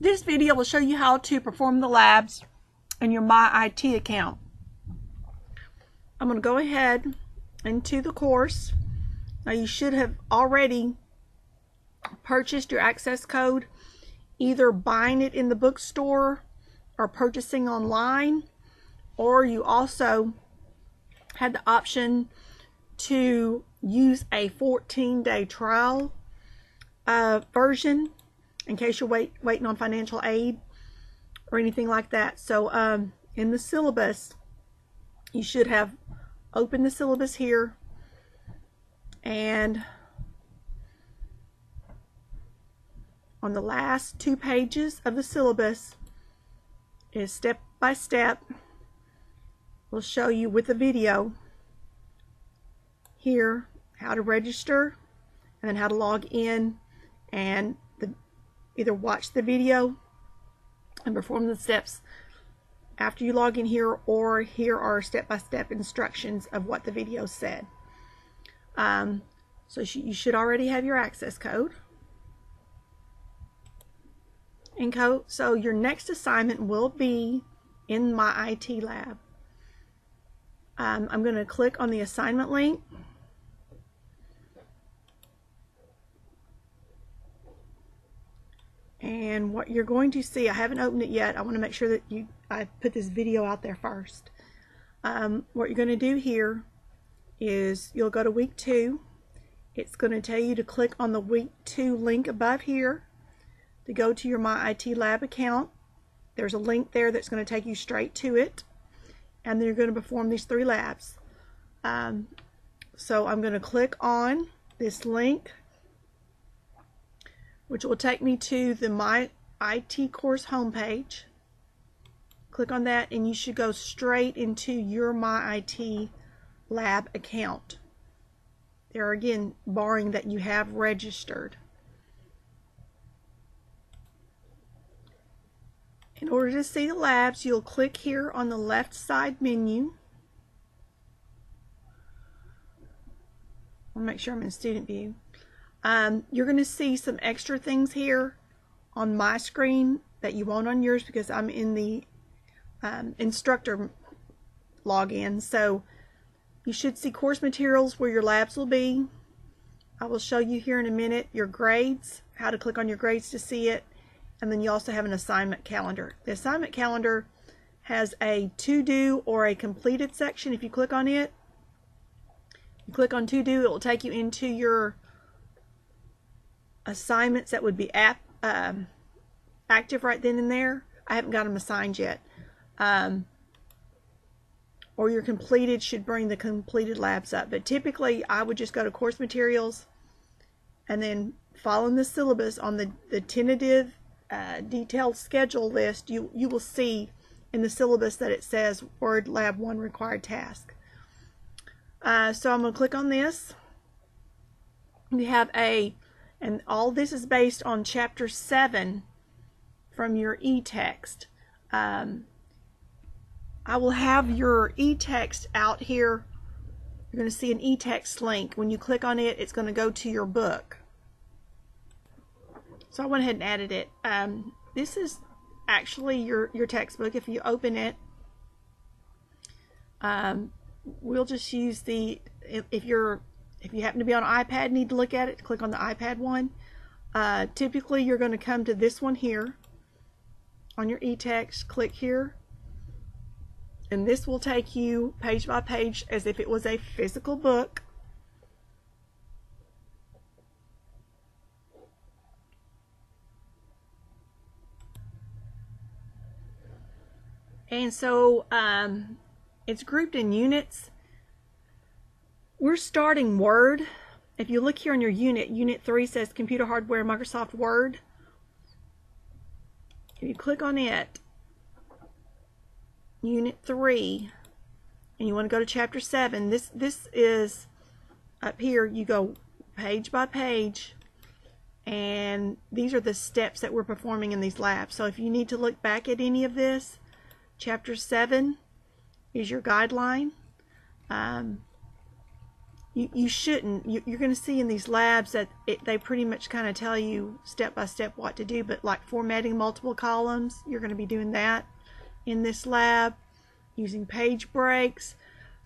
This video will show you how to perform the labs in your My IT account. I'm going to go ahead into the course. Now you should have already purchased your access code, either buying it in the bookstore or purchasing online, or you also had the option to use a 14-day trial version in case you're waiting on financial aid or anything like that. So in the syllabus, you should have opened the syllabus here, and on the last 2 pages of the syllabus is step by step. We'll show you with a video here how to register and then how to log in and either watch the video and perform the steps after you log in here, or here are step-by-step instructions of what the video said. So you should already have your access code. So your next assignment will be in My IT lab. I'm going to click on the assignment link. And what you're going to see, I haven't opened it yet. I want to make sure that I put this video out there first. What you're going to do here is you'll go to week 2. It's going to tell you to click on the week 2 link above here to go to your My IT lab account. There's a link there that's going to take you straight to it, and then you're going to perform these 3 labs. So I'm going to click on this link, which will take me to the My IT course homepage. Click on that and you should go straight into your My IT lab account. There again, barring that you have registered. In order to see the labs, you'll click here on the left side menu. I'll make sure I'm in student view. You're going to see some extra things here on my screen that you won't on yours because I'm in the instructor login. So you should see course materials where your labs will be. I will show you here in a minute your grades, how to click on your grades to see it. And then you also have an assignment calendar. The assignment calendar has a to do or a completed section. If you click on it, you click on to do, it will take you into your assignments that would be active right then and there. I haven't got them assigned yet. Or your completed should bring the completed labs up. But typically I would just go to course materials and then following the syllabus on the tentative detailed schedule list, you will see in the syllabus that it says Word Lab 1 required task. So I'm going to click on this. You have and all this is based on chapter 7 from your e-text. I will have your e-text out here. You're going to see an e-text link. When you click on it, it's going to go to your book. So I went ahead and added it. This is actually your textbook. If you open it, we'll just use if you happen to be on an iPad, need to look at it, click on the iPad one. Typically you're going to come to this one here on your e-text, click here, and this will take you page by page as if it was a physical book. And so it's grouped in units. We're starting Word. If you look here on your Unit 3 says Computer Hardware, Microsoft Word. If you click on it, Unit 3, and you want to go to Chapter 7, this is up here. You go page by page, and these are the steps that we're performing in these labs. So if you need to look back at any of this, Chapter 7 is your guideline. you shouldn't. You're going to see in these labs that they pretty much kind of tell you step by step what to do, but like formatting multiple columns, you're going to be doing that in this lab, using page breaks.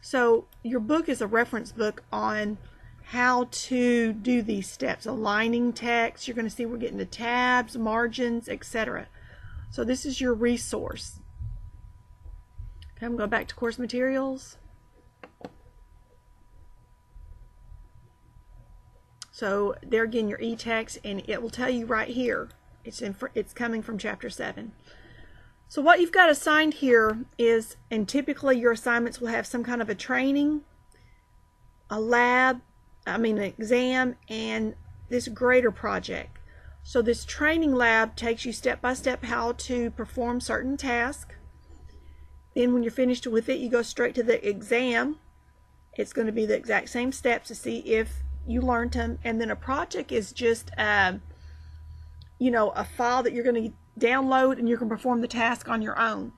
So your book is a reference book on how to do these steps. Aligning text, you're going to see we're getting the tabs, margins, etc. So this is your resource. Okay, I'm going back to course materials. So there again, your e-text, and it will tell you right here, it's coming from chapter 7. So what you've got assigned here is, and typically your assignments will have some kind of a training, a lab, an exam, and this grader project. So this training lab takes you step by step how to perform certain tasks. Then when you're finished with it, you go straight to the exam. It's going to be the exact same steps to see if you learned them. And then a project is just a file that you're going to download, and you can perform the task on your own.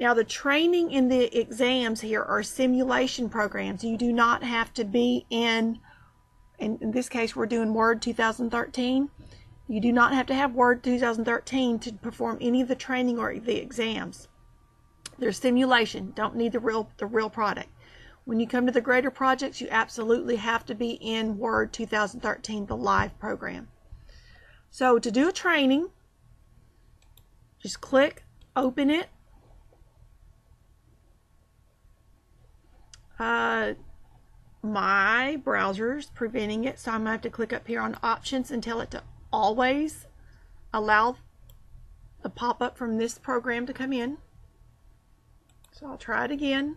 Now the training in the exams here are simulation programs. You do not have to be in this case we're doing Word 2013. You do not have to have Word 2013 to perform any of the training or the exams. There's simulation. Don't need the real product. When you come to the grader projects, you absolutely have to be in Word 2013, the live program. So to do a training, just click, open it. My browser's preventing it, so I'm going to have to click up here on options and tell it to always allow the pop-up from this program to come in. So I'll try it again.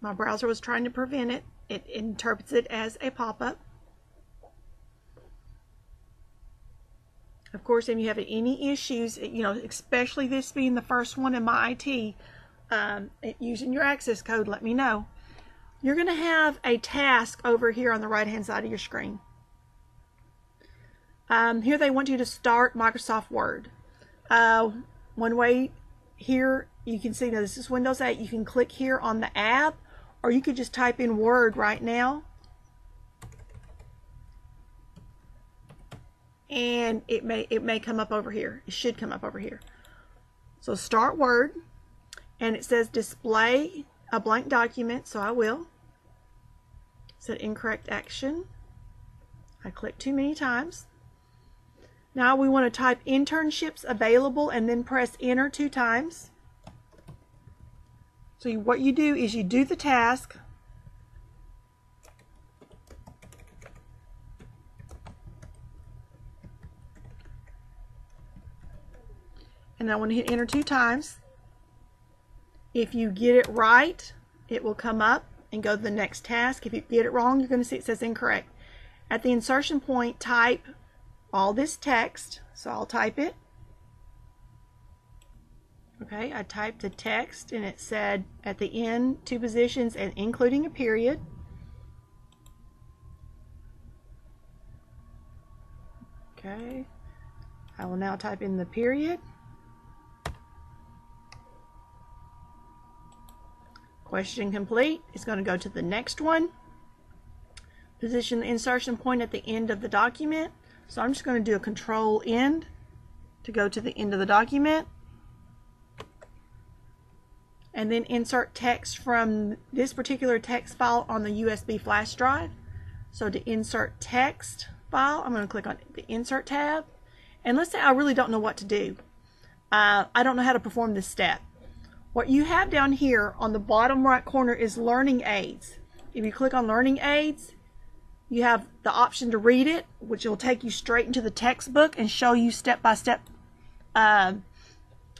My browser was trying to prevent it. It interprets it as a pop-up. Of course, if you have any issues, especially this being the first one in my IT, using your access code, let me know. You're going to have a task over here on the right-hand side of your screen. Here they want you to start Microsoft Word. One way here, you can see, now this is Windows 8, you can click here on the app, or you could just type in Word right now. And it may come up over here. It should come up over here. So start Word, and it says display a blank document, so I will. It said incorrect action. I clicked too many times. Now we want to type internships available and then press enter 2 times. So what you do is you do the task. And I want to hit enter 2 times. If you get it right, it will come up and go to the next task. If you get it wrong, you're going to see it says incorrect. At the insertion point, type all this text. So I'll type it. Okay, I typed the text, and it said at the end 2 positions and including a period. Okay, I will now type in the period. Question complete. It's going to go to the next one. Position the insertion point at the end of the document. So I'm just going to do a control end to go to the end of the document. And then insert text from this particular text file on the USB flash drive. So to insert text file, I'm going to click on the Insert tab. And let's say I really don't know what to do. I don't know how to perform this step. What you have down here on the bottom right corner is Learning Aids. If you click on Learning Aids, you have the option to read it, which will take you straight into the textbook and show you step by step,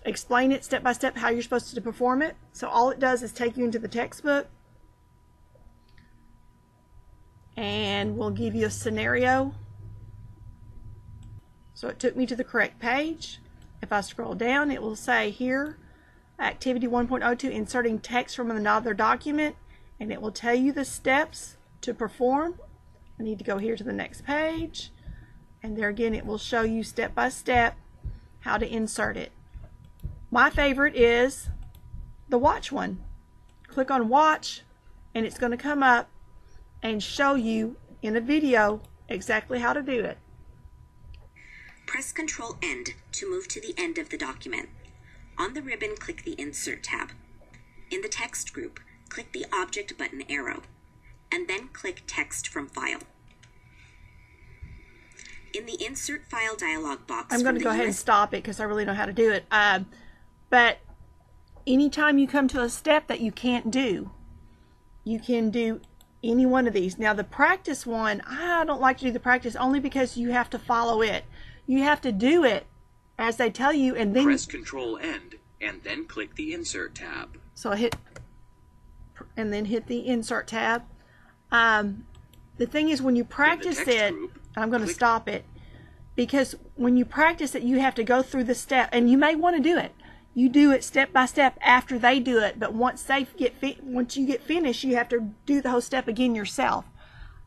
explain it step by step how you're supposed to perform it. So all it does is take you into the textbook, and we'll give you a scenario. So it took me to the correct page. If I scroll down, it will say here, Activity 1.02, inserting text from another document, and it will tell you the steps to perform. I need to go here to the next page, and there again it will show you step by step how to insert it. My favorite is the watch one. Click on watch, and it's going to come up and show you in a video exactly how to do it. Press Ctrl End to move to the end of the document. On the ribbon, click the Insert tab. In the text group, click the Object button arrow, and then click Text from File. In the Insert File dialog box, I'm going to go ahead and stop it because I really know how to do it. But anytime you come to a step that you can't do, you can do any one of these. Now the practice one, I don't like to do the practice only because you have to follow it. You have to do it as they tell you, and then press Ctrl End and then click the Insert tab. So I hit and then hit the Insert tab. The thing is, when you practice it, I'm going to stop it, because when you practice it, you have to go through the step, and you may want to do it. You do it step by step after they do it, but once you get finished, you have to do the whole step again yourself.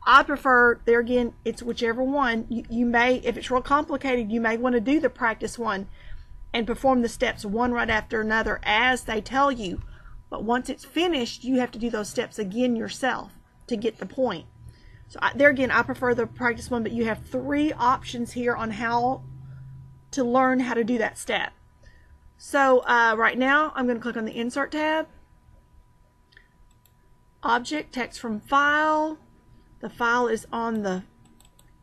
I prefer, there again, it's whichever one. You may, if it's real complicated, you may want to do the practice one and perform the steps one right after another as they tell you. But once it's finished, you have to do those steps again yourself to get the point. So there again, I prefer the practice one, but you have 3 options here on how to learn how to do that step. So right now, I'm going to click on the Insert tab. Object, Text from File. The file is on the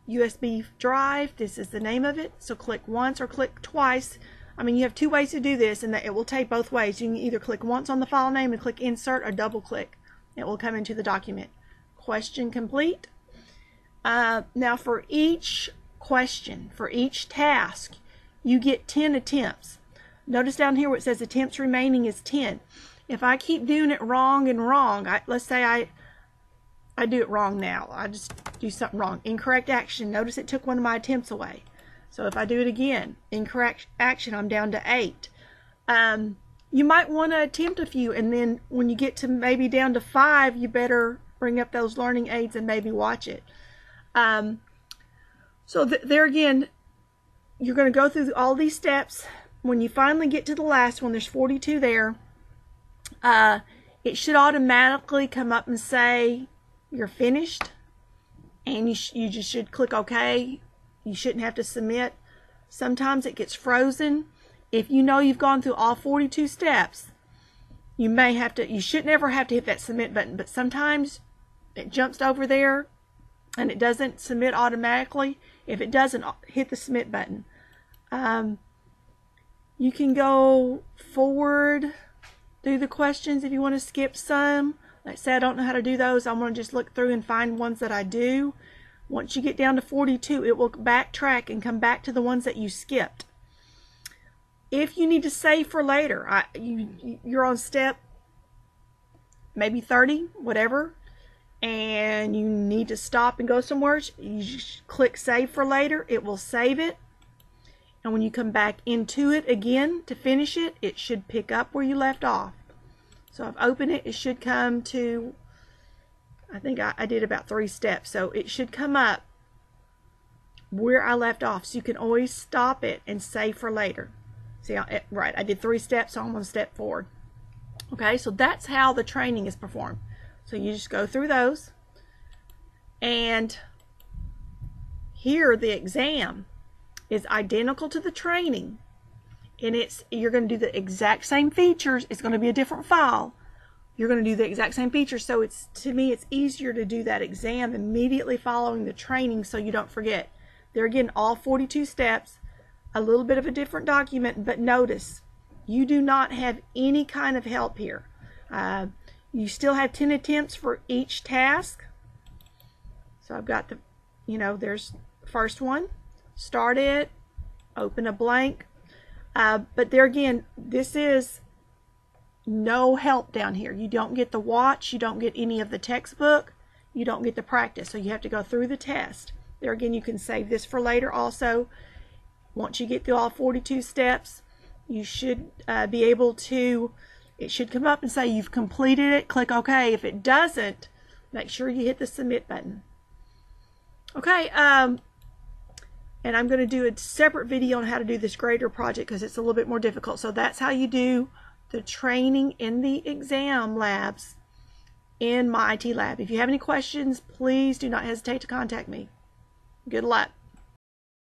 USB drive. This is the name of it. So click once or click twice. I mean, you have 2 ways to do this, and it will take both ways. You can either click once on the file name and click Insert, or double click. It will come into the document. Question complete. Now for each question, for each task, you get 10 attempts. Notice down here where it says attempts remaining is 10. If I keep doing it wrong and wrong, let's say I do it wrong now. I just do something wrong. Incorrect action. Notice it took one of my attempts away. So if I do it again, incorrect action, I'm down to 8. You might want to attempt a few, and then when you get to maybe down to 5, you better bring up those learning aids and maybe watch it. So there again, you're going to go through all these steps. When you finally get to the last one, there's 42 there. It should automatically come up and say you're finished, and you just should click OK. You shouldn't have to submit. Sometimes it gets frozen. If you know you've gone through all 42 steps, you should never have to hit that submit button, but sometimes it jumps over there and it doesn't submit automatically. If it doesn't, hit the submit button. You can go forward through the questions if you want to skip some. Like say I don't know how to do those, I want to just look through and find ones that I do. Once you get down to 42, it will backtrack and come back to the ones that you skipped. If you need to save for later, you're on step maybe 30, whatever, and you need to stop and go somewhere, you just click save for later. It will save it, and when you come back into it again to finish it, it should pick up where you left off. So I've opened it. It should come to, I think I did about 3 steps, so it should come up where I left off. So you can always stop it and save for later. See, right, I did 3 steps, so I'm on step 4. Okay, so that's how the training is performed. So you just go through those, and here the exam is identical to the training, and you're going to do the exact same features. It's going to be a different file. You're going to do the exact same features, so to me it's easier to do that exam immediately following the training so you don't forget. There again, all 42 steps, a little bit of a different document, but notice you do not have any kind of help here. You still have 10 attempts for each task. So I've got there's the first one, start it, open a blank, but there again, this is no help down here. You don't get the watch, you don't get any of the textbook, you don't get the practice, so you have to go through the test. There again, you can save this for later also. Once you get through all 42 steps, you should be able to, it should come up and say you've completed it. Click OK. If it doesn't, make sure you hit the submit button. Okay, and I'm going to do a separate video on how to do this grader project because it's a little bit more difficult. So that's how you do the training in the exam labs in my IT lab. If you have any questions, please do not hesitate to contact me. Good luck.